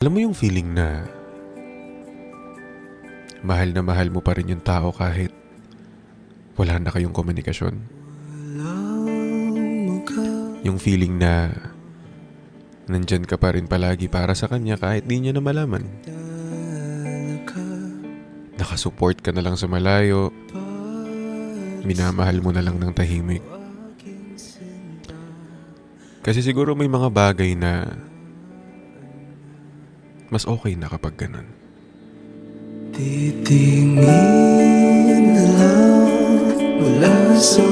Alam mo yung feeling na mahal mo pa rin yung tao kahit wala na kayong komunikasyon? Yung feeling na nandyan ka pa rin palagi para sa kanya kahit di niya na malaman. Nakasupport ka na lang sa malayo. Minamahal mo na lang ng tahimik. Kasi siguro may mga bagay na mas okay na kapag ganun. Titingin na lang mula sa